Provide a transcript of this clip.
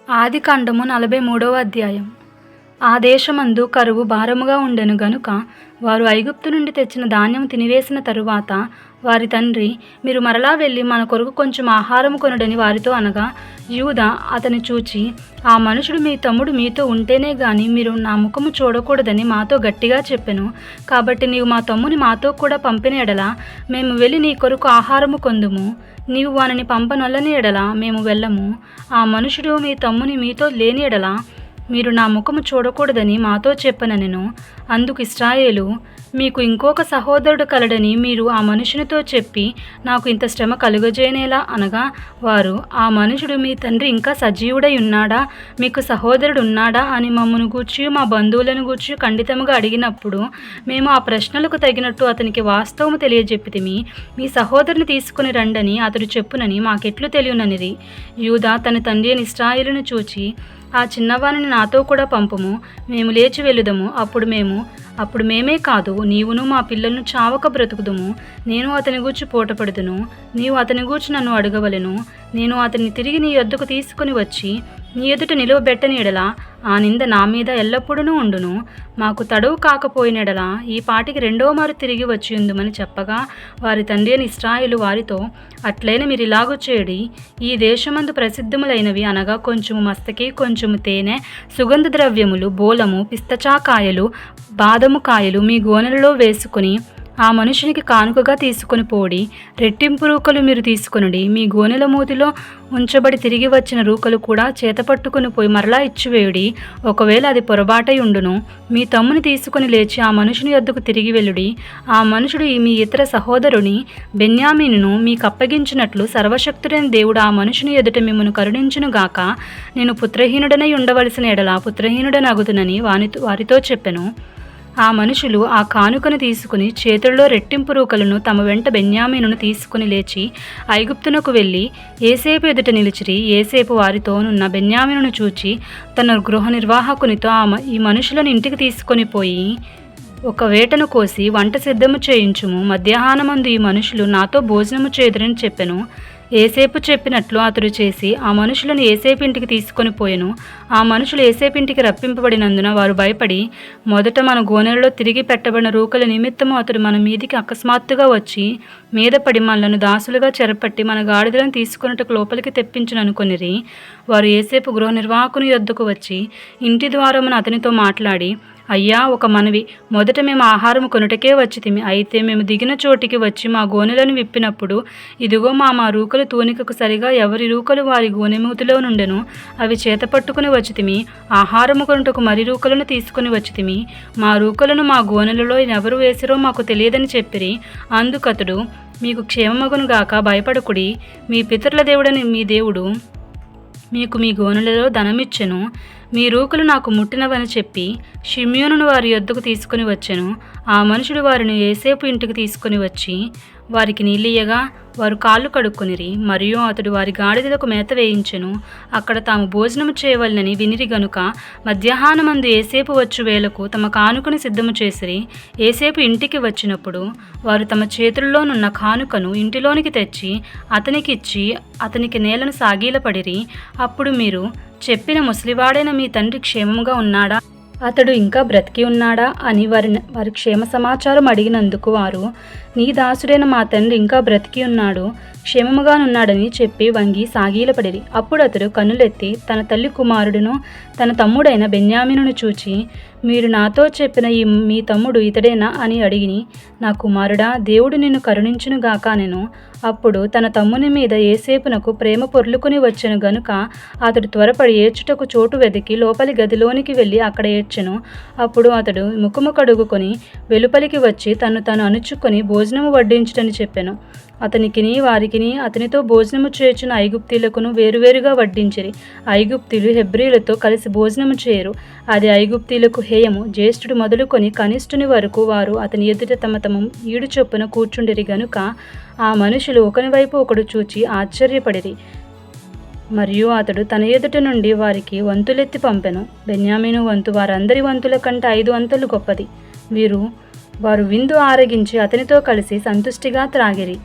ఆదికాండము 43వ అధ్యాయం. ఆ దేశమందు కరువు భారముగా ఉండెను గనుక వారు ఐగుప్తు నుండి తెచ్చిన ధాన్యము తినివేసిన తరువాత వారి తండ్రి, మీరు మరలా వెళ్ళి మన కొరకు కొంచెం ఆహారము కొనుడని వారితో అనగా, యూదా అతని చూచి, ఆ మనుషుడు మీ తమ్ముడు మీతో ఉంటేనే గాని మీరు నా ముఖము చూడకూడదని మాతో గట్టిగా చెప్పెను. కాబట్టి నీవు మా తమ్ముని మాతో కూడా పంపిన ఎడల మేము వెళ్ళి నీ కొరకు ఆహారము కొందుము. నీవు వానిని పంపనొల్లని ఎడల మేము వెళ్ళము. ఆ మనుషుడు మీ తమ్ముని మీతో లేని ఎడల మీరు నా ముఖము చూడకూడదని మాతో చెప్పనెను. అందుకు ఇశ్రాయేలు, మీకు ఇంకొక సహోదరుడు కలడని మీరు ఆ మనుషునితో చెప్పి నాకు ఇంత శ్రమ కలుగజేయనేలా అనగా, వారు, ఆ మనుషుడు మీ తండ్రి ఇంకా సజీవుడై ఉన్నాడా, మీకు సహోదరుడు ఉన్నాడా అని మమ్మను గూర్చి మా బంధువులను గూర్చి ఖండితముగా అడిగినప్పుడు మేము ఆ ప్రశ్నలకు తగినట్టు అతనికి వాస్తవము తెలియజెప్పితిమి. మీ సహోదరుని తీసుకుని రండని అతడు చెప్పునని మాకెట్లు తెలియననిది. యూదా తన తండ్రి అయిన ఇశ్రాయేలును చూచి, ఆ చిన్నవానిని నాతో కూడా పంపుము, మేము లేచి వెళ్ళుదము. అప్పుడు మేమే కాదు, నీవును మా పిల్లలను చావక బ్రతుకుదుము. నేను అతని గూర్చి పూటపడుదును, నీవు అతని గూర్చి నన్ను అడగవలెను. నేను అతన్ని తిరిగి నీ యొద్దకు తీసుకుని వచ్చి నీ ఎదుట నిలువబెట్టని ఎడల ఆ నింద నా మీద ఎల్లప్పుడూ ఉండును. మాకు తడవు కాకపోయిన ఎడల ఈ పాటికి రెండో మారు తిరిగి వచ్చి ఉందుమని చెప్పగా, వారి తండ్రి అయిన ఇశ్రాయేలు వారితో, అట్లైన మీరు ఇలాగూ చేయుడి. ఈ దేశమందు ప్రసిద్ధములైనవి అనగా కొంచెము మస్తకి, కొంచెము తేనె, సుగంధ ద్రవ్యములు, బోలము, పిస్తచాకాయలు, బాదము కాయలు మీ గోనెలలో వేసుకుని ఆ మనుషునికి కానుకగా తీసుకొని పోడి. రెట్టింపు రూకలు మీరు తీసుకొనుడి. మీ గోనెల మూతిలో ఉంచబడి తిరిగి వచ్చిన రూకలు కూడా చేతపట్టుకుని పోయి మరలా ఇచ్చివేయుడి. ఒకవేళ అది పొరబాటై ఉండును, మీ తమ్ముని తీసుకుని లేచి ఆ మనుషుని యొద్దకు తిరిగి వెళ్ళుడి. ఆ మనుషుడు మీ ఇతర సహోదరుని బెన్యామీనును మీకు అప్పగించినట్లు సర్వశక్తుడైన దేవుడు ఆ మనుషుని ఎదుట మిమ్మను కరుణించునుగాక. నేను పుత్రహీనుడనై ఉండవలసిన ఎడల పుత్రహీనుడనగుదునని వారితో చెప్పెను. ఆ మనుషులు ఆ కానుకను తీసుకుని చేతుల్లో రెట్టింపు రూకలను తమ వెంట బెన్యామీనును తీసుకుని లేచి ఐగుప్తునకు వెళ్ళి ఏసేపు ఎదుట నిలిచిరి. ఏసేపు వారితోనున్న బెన్యామీనును చూచి తన గృహ నిర్వాహకునితో, ఈ మనుషులను ఇంటికి తీసుకొని పోయి ఒక వేటను కోసి వంట సిద్ధము చేయించుము. మధ్యాహ్నమందు ఈ మనుషులు నాతో భోజనము చేదురని చెప్పెను. ఏసేపు చెప్పినట్లు అతడు చేసి ఆ మనుషులను ఏసేపు ఇంటికి తీసుకొని పోయెను. ఆ మనుషులు ఏసేపు ఇంటికి రప్పింపబడినందున వారు భయపడి, మొదట మన గోనెలలో తిరిగి పెట్టబడిన రూకల నిమిత్తము అతడు మన మీదికి అకస్మాత్తుగా వచ్చి మీద పడి మనలను దాసులుగా చెరపట్టి మన గాడిదలను తీసుకొనుటకు లోపలికి తెప్పించుననుకొనిరి. వారు ఏసేపు గృహ నిర్వాహకుని యొద్దకు వచ్చి ఇంటి ద్వారమున అతనితో మాట్లాడి, అయ్యా, ఒక మనవి. మొదట మేము ఆహారము కొనుటకే వచ్చితిమి. అయితే మేము దిగిన చోటికి వచ్చి మా గోనెలను విప్పినప్పుడు ఇదిగో మా రూకలు తూనికకు సరిగా ఎవరి రూకలు వారి గోనెమూతిలో నుండెను. అవి చేతపట్టుకుని వచ్చితిమి. ఆహారము కొనుటకు మరి రూకలను తీసుకుని వచ్చితిమి. మా రూకలను మా గోనెలలో ఎవరు వేసిరో మాకు తెలియదని చెప్పిరి. అందుకతడు, మీకు క్షేమమగును గాక, భయపడకుడి. మీ పితరుల దేవుడని మీ దేవుడు మీకు మీ గోనెలలో ధనమిచ్చెను. మీ రూకలు నాకు ముట్టినవని చెప్పి షిమ్యోనును వారి యొద్దకు తీసుకుని వచ్చెను. ఆ మనుషుడు వారిని ఏసేపు ఇంటికి తీసుకుని వచ్చి వారికి నీళ్ళియ్యగా వారు కాళ్ళు కడుక్కొనిరి. మరియు అతడు వారి గాడిదలకు మేత వేయించెను. అక్కడ తాము భోజనము చేయవలనని వినిరి గనుక మధ్యాహ్నమందు ఏసేపు వచ్చు వేళకు తమ కానుకను సిద్ధము చేసిరి. ఏసేపు ఇంటికి వచ్చినప్పుడు వారు తమ చేతుల్లోనున్న కానుకను ఇంటిలోనికి తెచ్చి అతనికిచ్చి అతనికి నేలను సాగీలపడిరి. అప్పుడు మీరు చెప్పిన ముసలివాడైన మీ తండ్రి క్షేమముగా ఉన్నాడా, అతడు ఇంకా బ్రతికి ఉన్నాడా అని వారి క్షేమ సమాచారం అడిగినందుకు వారు, నీ దాసుడైన మా తండ్రి ఇంకా బ్రతికి ఉన్నాడు, క్షేమముగానున్నాడని చెప్పి వంగి సాగీలపడిరి. అప్పుడు అతడు కన్నులెత్తి తన తల్లి కుమారుడును తన తమ్ముడైన బెన్యామీనును చూచి, మీరు నాతో చెప్పిన మీ తమ్ముడు ఇతడేనా అని అడిగిని. నా కుమారుడా, దేవుడు నిన్ను కరుణించునుగాక అనెను. అప్పుడు తన తమ్ముని మీద ఏసేపునకు ప్రేమ పొర్లుకుని వచ్చెను గనుక అతడు త్వరపడి ఏడ్చుటకు చోటు వెతికి లోపలి గదిలోనికి వెళ్ళి అక్కడ ఏడ్చెను. అప్పుడు అతడు ముఖము కడుగుకొని వెలుపలికి వచ్చి తను అణుచుకొని భోజనము వడ్డించుటని చెప్పెను. అతనికిని వారికిని అతనితో భోజనము చేర్చిన ఐగుప్తీలకును వేరువేరుగా వడ్డించిరి. ఐగుప్తీలు హెబ్రీలతో కలిసి భోజనము చేయరు. అది ఐగుప్తీలకు హేయము. జ్యేష్ఠుడు మొదలుకొని కనిష్ఠుని వరకు వారు అతని ఎదుట తమ ఈడు చొప్పున కూర్చుండిరి గనుక ఆ మనుషులు ఒకని వైపు ఒకడు చూచి ఆశ్చర్యపడిరి. మరియు అతడు తన ఎదుట నుండి వారికి వంతులెత్తి పంపెను. బెన్యామీను వంతు వారందరి వంతుల కంటే 5 అంతలు గొప్పది. వారు విందు ఆరగించి అతనితో కలిసి సంతుష్టిగా త్రాగిరి.